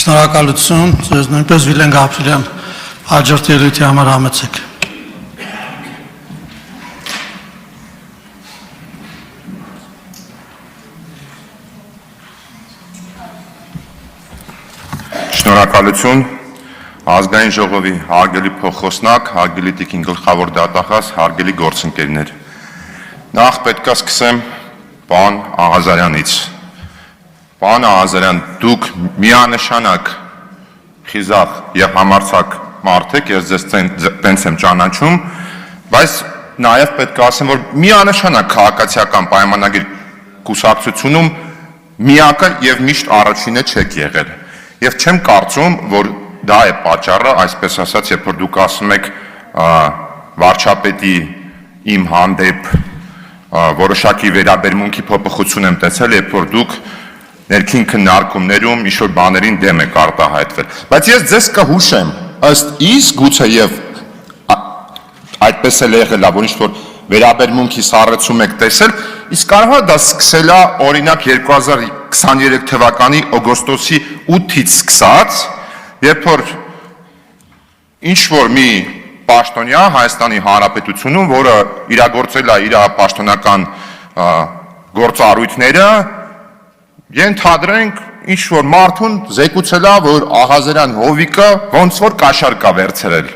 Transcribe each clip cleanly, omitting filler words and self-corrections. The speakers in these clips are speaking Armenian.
Շնորհակալություն, ձեզ նույնպես Վիլեն Գաբրիելյան հաջորդ ելույթի համար համեցեք։ Շնորհակալություն, ազգային ժողովի հարգելի փոխոսնակ, հարգելի տիկին գլխավոր դատախազ, հարգելի գործընկերներ։ Նախ պետք է սկսեմ պարոն Աղազարյանից։ Պարոն Աղազարյան, դուք միանշանակ խիզախ եւ համարձակ մարդ եք, ես ձեզ տենց եմ ճանաչում, բայց նաեւ պետք է ասեմ, որ միանշանակ քաղաքացիական պայմանագիր կուսակցությունում միակը եւ միշտ առաջինը չեք եղել։ Եվ չեմ կարծում, որ դա է պատճառը, այսպես ասած, երբ որ դուք ասում եք վարչապետի իմ հանդեպ որոշակի վերաբերմունքի փոփոխություն եմ տեսել, երբ որ դուք ներքին քննարկումներում ինչ-որ բաներին դեմ եք արտահայտվել։ Բայց ես ձեզ կհուշեմ, ըստ իս գուցե եւ այդպես էլ եղել է, որ ինչ-որ վերաբերմունքի սառեցում եք տեսել, իսկ կարող է դա սկսել է օրինակ 2023 թվականի օգոստոսի 8-ից սկսած, երբ որ ինչ-որ մի պաշտոնյա Հայաստանի Հանրապետությունում, որը իրագործել է իր պաշտոնական գործառույթները, ենթադրենք ինչ-որ մարդուն զեկուցել է, որ Աղազարյան Հովիկը ոնց որ կաշառք է վերցրել։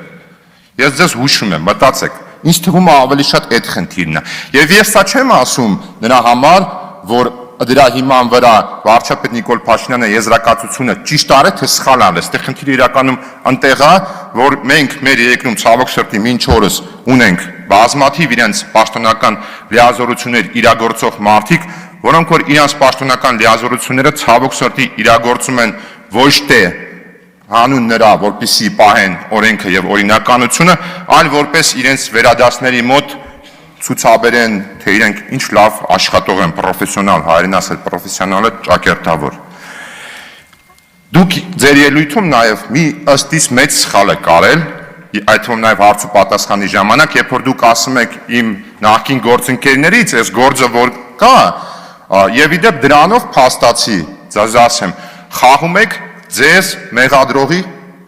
Ես ձեզ հուշում եմ, մտածեք, ինձ թվում է ավելի շատ այդ խնդիրն է։ Եվ ես սա չեմ ասում նրա համար, որ դրա հիման վրա վարչապետ Նիկոլ Փաշինյանը եզրակացությունը ճիշտ արել թե սխալ արել։ Այստեղ խնդիրը իրականում այնտեղ է, որ մենք մեր երկրում ցավոք սրտի մինչ օրս ունենք բազմաթիվ իրենց պաշտոնական լիազորություններ իրագործող մարդիկ, որոնք որ իրենց պաշտոնական լիազորությունները ցավոք սրտի իրագործում են ոչ թե հանուն նրա, որպեսզի պահեն օրենքը եւ օրինականությունը, այլ որպես իրենց վերադասների մոտ ցուցաբերեն, թե իրենք ինչ լավ աշխատող են, պրոֆեսիոնալ, հայերեն ասել պրոֆեսիոնալը ճակերտավոր։ Դուք ձեր ելույթում նաեւ մի ըստ իս մեծ սխալ եք արել, այդ թվում նաեւ հարց ու պատասխանի ժամանակ, երբ որ դուք ասում եք իմ նախկին գործընկերներից, այս գործը որ կա, եւ իդեպ դրանով փաստացի, ձեզ ասեմ, խաղում եք ձեզ մեղադրողի,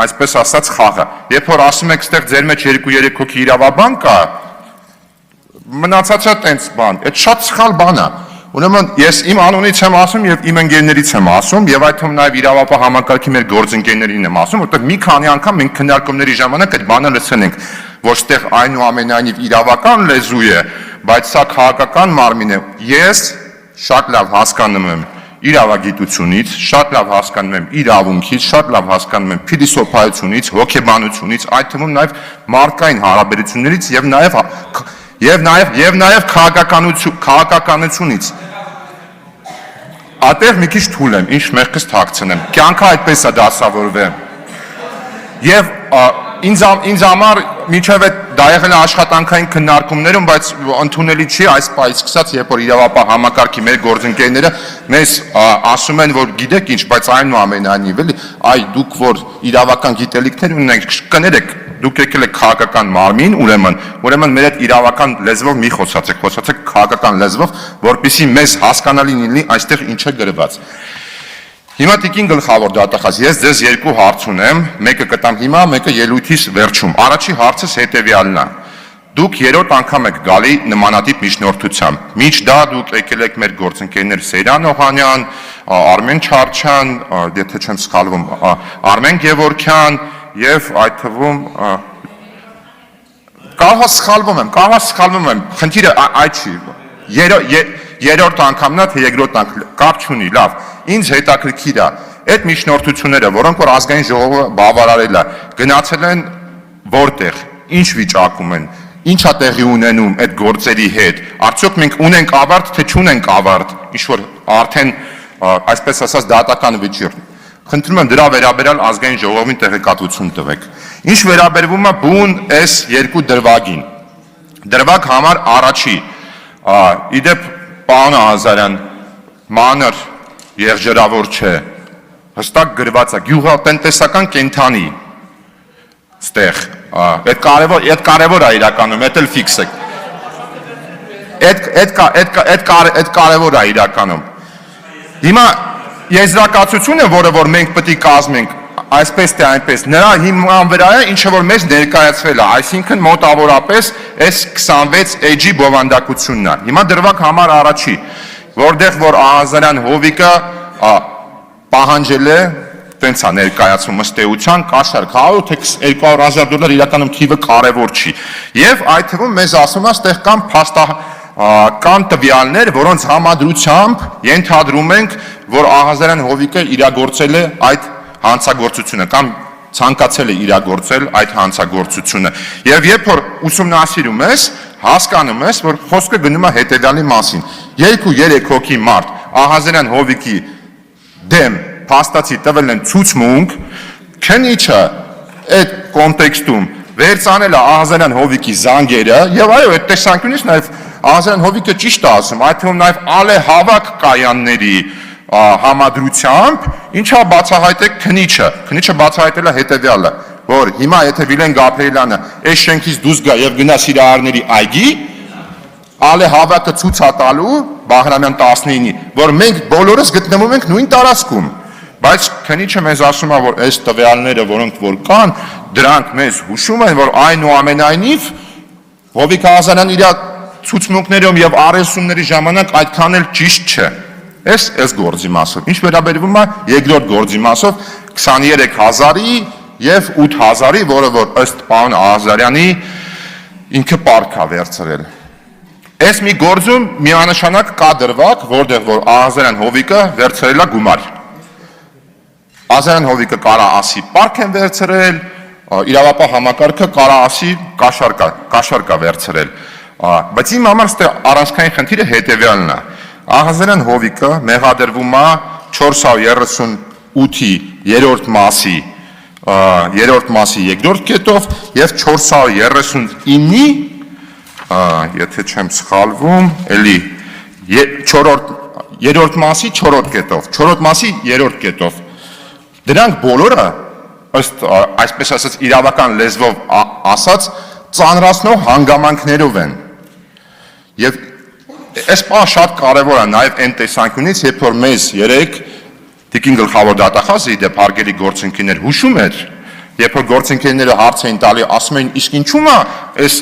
այսպես ասած, խաղը։ Երբ որ ասում եք, ստեղ ձեր մեջ 2-3 հոգի իրավաբան կա, մնացածը տենց բան, այդ շատ սխալ բան է։ Ուրեմն ես իմ անունից եմ ասում եւ իմ ընկերներից եմ ասում եւ այդ թվում նաեւ իրավապահ համակարգի մեր գործընկերներին եմ ասում, որտեղ մի քանի անգամ մենք քննարկումների ժամանակ այդ բանը լսել ենք, որ ստեղ այնուամենայնիվ իրավական լեզու է, բայց սա քաղաքական մարմին է։ Ես շատ լավ հասկանում եմ իրավագիտությունից, շատ լավ հասկանում եմ իրավունքից, շատ լավ հասկանում եմ փիլիսոփայությունից, հոգեբանությունից, այդ թվում նաեւ մարդկային հարաբերություններից եւ նաեւ քաղաքականությունից։ Ատեղ մի քիչ թույլ եմ, ինչ մեղքս թաքցնեմ։ Կյանքը այդպես է դասավորվել։ Եվ ինձ համար միջև դա եղել է աշխատանքային քննարկումներում, բայց ընդունելի չի այս պահից սկսած, երբ որ իրավապահ համակարգի մեր գործընկերները մեզ ասում են, որ գիտեք ինչ, բայց այնուամենայնիվ էլի, այ դուք որ իրավական գիտելիքներ ունեք, կներեք, դուք եկել եք քաղաքական մարմին, ուրեմն մեր այդ իրավական լեզվով մի խոսացեք քաղաքական լեզվով, որպեսզի մեզ հասկանալի լինի այստեղ ինչ է գրված։ Հիմա տիկին գլխավոր դատախազ, ես ձեզ երկու հարց ունեմ, մեկը կտամ հիմա, մեկը ելույթիս վերջում։ Առաջի հարցս հետևյալն է։ Դուք երրորդ անգամ եք գալի նմանատիպ միջնորդությամբ։ Մինչ դա դուք եկել եք մեր գործընկերներ Սեյրան Օհանյան, Արմեն Չարչյան, եթե չեմ սխալվում, Արմեն Գևորգյան եւ այդ թվում կարող սխալվում եմ, խնդիրը այդ չի։ Երրորդ անգամն է, թե երկրորդ անգամ, կապ չունի, լավ։ Ինձ հետաքրքիր է, այդ միջնորդությունները, որոնք որ ազգային ժողովը բավարարել է, գնացել են որտեղ, ինչ վիճակում են, ինչ է տեղի ունենում այդ գործերի հետ, արդյոք մենք ունենք ավարտ, թե չունենք ավարտ, ինչ որ արդեն, այսպես ասած, դատական վիճիր։ Խնդրում եմ դրա վերաբերյալ ազգային ժողովին տեղեկատվություն տվեք։ Ինչ վերաբերվում է բուն այս երկու դրվագին։ Դրվագ համար առաջի, իդեպ պարոն Աղազարյան, մանր եղջերավոր չէ, հստակ գրված է, գյուղատնտեսական կենդանի, ստեղ, այդ կարևոր է իրականում, այդ էլ ֆիքս է, այդ կարևոր է իրականում, հիմա եզրակացությունը, որը որ մենք պետք է կազմենք, այսպես թե այնպես, նրա հիման վրա է, ինչը որ մեզ ներկայացվել է, այսինքն մոտավորապես այս 26 էջի բովանդակությունն է։ Հիմա դրվակ համար առաջի, որտեղ որ Աղազարյան Հովիկը պահանջել է, տենց է ներկայացում ըստ էության, կաշառք 100 թե 200,000 դոլար իրականում թիվը կարևոր չի։ Եվ այդ թվում մեզ ասում է, ստեղ կան տվյալներ, որոնց համադրությամբ ենթադրում ենք, որ Աղազարյան Հովիկը իրագործել է այդ հանցագործությունը կամ ցանկացել է իրագործել այդ հանցագործությունը։ Եվ երբ որ ուսումնասիրում ես, հասկանում ես, որ խոսքը գնում է հետևյալի մասին. 2-3 հոգի մարդ Աղազարյան Հովիկի դեմ փաստացի տվել են ցուցմունք, քնիչը այդ կոնտեքստում վերցանել է Աղազարյան Հովիկի զանգերը, եւ այո, այդ տեսանկյունից նաեւ Աղազարյան Հովիկը ճիշտ է ասում, այդ թվում նաեւ ալեհավաք կայանների համադրությամբ, ինչա բացահայտեք քնիչը բացահայտել է հետևյալը, որ հիմա եթե Վիլեն Գաբրիելյանը այս շենքից դուրս գա եւ գնա Սիրահարների այգի, ալեհավաքը ցույց է տալու Բաղրամյան 19-ի, որ մենք բոլորս գտնվում ենք նույն տարածքում, բայց քնիչը մեզ ասում է, որ այս տվյալները, որոնք որ կան, դրանք մեզ հուշում են, որ այնուամենայնիվ Հովիկ Աղազարյան իր ցուցմունքներում եւ առեսումների ժամանակ այդքան էլ ճիշտ չէ։ Այս գործի մասով։ Ինչ վերաբերվում է երկրորդ գործի մասով 23,000-ի եւ 8,000-ի, որը որ ըստ պարոն Աղազարյանի ինքը պարկ է վերցրել։ Այս մի գործում միանշանակ կա դրվակ, որտեղ որ Աղազարյան Հովիկը վերցրել է գումար։ Աղազարյան Հովիկը կարա ասի պարկ են վերցրել, իրավապահ համակարգը կարա ասի կաշառք է վերցրել։ Բայց իմ համար ստե առանցքային խնդիրը հետևյալն է։ Աղազարյան Հովիկը մեղադրվում է 438-ի երրորդ մասի երկրորդ կետով եւ 439-ի եթե չեմ սխալվում, էլի երրորդ մասի 4-րդ կետով։ Դրանք բոլորը ըստ այսպես ասած իրավական լեզվով ասած ծանրացնող հանգամանքներով են։ Եվ այս բանը շատ կարևոր է նաև այն տեսանկյունից, երբ որ մեզ երեք Տիկին գլխավոր դատախազը իդեպ հարգելի գործընկերներ հուշում էր, երբ որ գործընկերները հարց էին տալի, ասում էին, իսկ ինչու՞մ է այս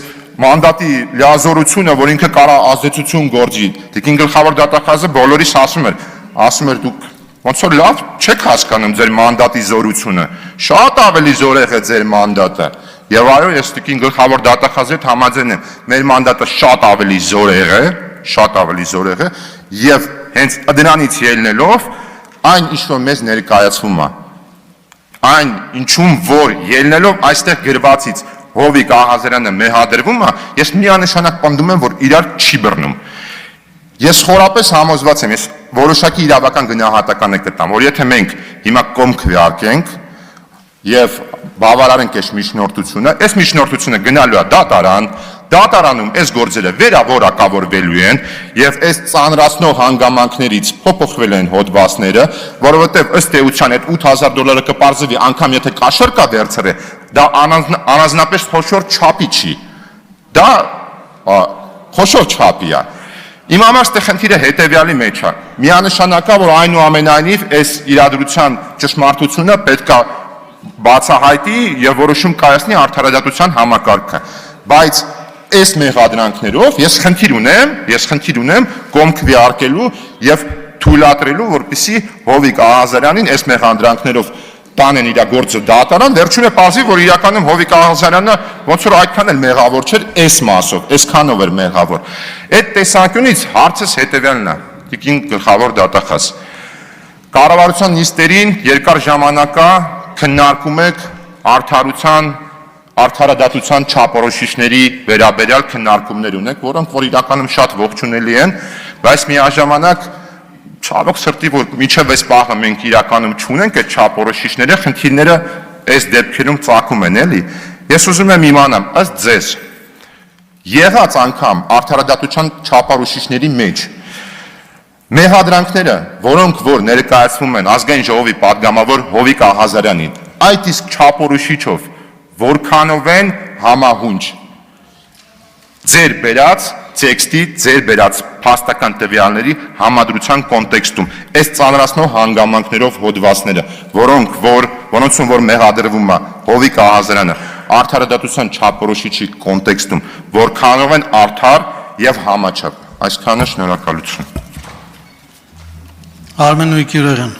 մանդատի լիազորությունը, որ ինքը կարա ազդեցություն գործի։ Տիկին գլխավոր դատախազը բոլորիս ասում էր դուք ոնց որ լավ չեք հասկանում ձեր մանդատի զորությունը, շատ ավելի զորեղ է ձեր մանդատը։ Եվ այո, ես Տիկին գլխավոր դատախազի հետ համաձայն եմ, մեր մանդատը շատ ավելի զորեղ է եւ հենց դրանից ելնելով այն ինչ որ մեզ ներկայացվում է, այն ինչում որ ելնելով այստեղ գրվածից Հովիկ Աղազարյանը մեղադրվում է, ես միանշանակ պնդում եմ, որ իրար չի բռնում։ Ես խորապես համոզված եմ, ես որոշակի իրավական գնահատական կտամ, որ եթե մենք հիմա կողմ քվեարկենք եւ բավարարենք այս միջնորդությունը, այս միջնորդությունը գնալու է դատարանում այս գործերը վերավորակավորվելու են եւ այս ծանրացնող հանգամանքներից փոփոխվել են հոդվածները, որովհետեւ ըստ էության այդ 8,000 դոլարը կպարզվի անգամ եթե կաշառք է վերցրել, դա առանձնապես խոշոր չափի չի։ Դա խոշոր չափի է։ Իմ համար ստե խնդիրը հետևյալի մեջ է։ Միանշանակ է, որ այնուամենայնիվ այս իրադրության ճշմարտությունը պետք է բացահայտի եւ որոշում կայացնի արդարադատության համակարգը։ Բայց այս մեղադրանքներով ես խնդիր ունեմ կողմ քվեարկելու եւ թույլատրելու, որպեսզի Հովիկ Աղազարյանին այս մեղադրանքներով տանեն իր գործը դատարան, վերջում է պարզվի, որ իրականում Հովիկ Աղազարյանը ոնց որ այդքան էլ մեղավոր չէր այս մասով, այսքանով էր մեղավոր։ Այդ տեսանկյունից հարցս հետևյալն է, Տիկին գլխավոր դատախազ։ Կառավարության նիստերին երկար ժամանակա քննարկում եք արդարադատության չափորոշիչների վերաբերյալ քննարկումներ ունեք, որոնք որ իրականում շատ ողջունելի են, բայց միաժամանակ ցավոք սրտի որ միջև այս պահը մենք իրականում չունենք այդ չափորոշիչները, խնդիրները այս դեպքերում ծագում են, էլի։ Ես ուզում եմ իմանամ, ըստ ձեզ, եղած անգամ արդարադատության չափորոշիչների մեջ մեղադրանքները, որոնք որ ներկայացվում են ազգային ժողովի պատգամավոր Հովիկ Աղազարյանին, այդ իսկ չափորոշիչով որքանով են համահունչ ձեր բերած տեքստի ձեր բերած փաստական տվյալների համադրության կոնտեքստում այս ծանրացնող հանգամանքներով հոդվածները, որոնցում որ մեղադրվում է Հովիկ Աղազարյանը արդարադատության չափորոշիչի կոնտեքստում, որ կարող են արդար եւ համաչափ։ Այսքանը, շնորհակալություն։ Արմեն Նույկիրյան։